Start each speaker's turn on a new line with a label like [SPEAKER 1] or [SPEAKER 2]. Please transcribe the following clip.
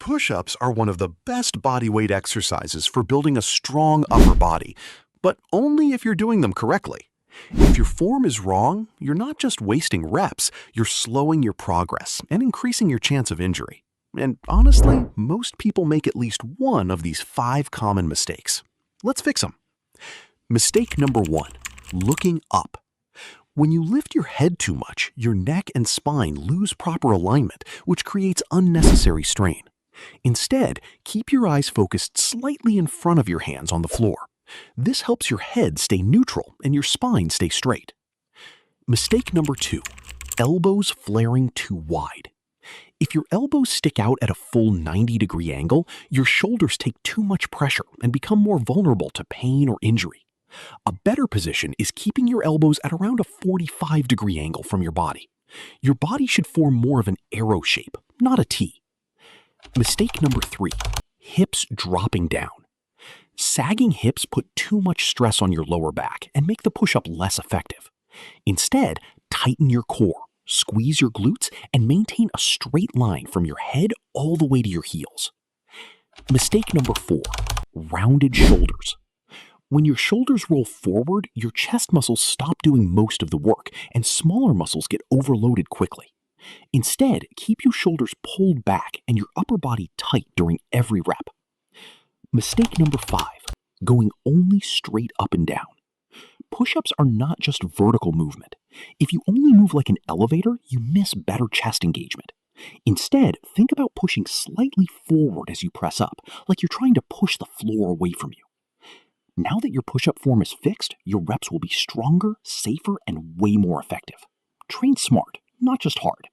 [SPEAKER 1] Push-ups are one of the best bodyweight exercises for building a strong upper body, but only if you're doing them correctly. If your form is wrong, you're not just wasting reps, you're slowing your progress and increasing your chance of injury. And honestly, most people make at least one of these 5 common mistakes. Let's fix them. Mistake number 1, looking up. When you lift your head too much, your neck and spine lose proper alignment, which creates unnecessary strain. Instead, keep your eyes focused slightly in front of your hands on the floor. This helps your head stay neutral and your spine stay straight. Mistake number 2, elbows flaring too wide. If your elbows stick out at a full 90-degree angle, your shoulders take too much pressure and become more vulnerable to pain or injury. A better position is keeping your elbows at around a 45-degree angle from your body. Your body should form more of an arrow shape, not a T. Mistake number 3, hips dropping down. Sagging hips put too much stress on your lower back and make the push-up less effective. Instead, tighten your core, squeeze your glutes, and maintain a straight line from your head all the way to your heels. Mistake number 4, rounded shoulders. When your shoulders roll forward, your chest muscles stop doing most of the work and smaller muscles get overloaded quickly. Instead, keep your shoulders pulled back and your upper body tight during every rep. Mistake number 5, going only straight up and down. Push-ups are not just vertical movement. If you only move like an elevator, you miss better chest engagement. Instead, think about pushing slightly forward as you press up, like you're trying to push the floor away from you. Now that your push-up form is fixed, your reps will be stronger, safer, and way more effective. Train smart, not just hard.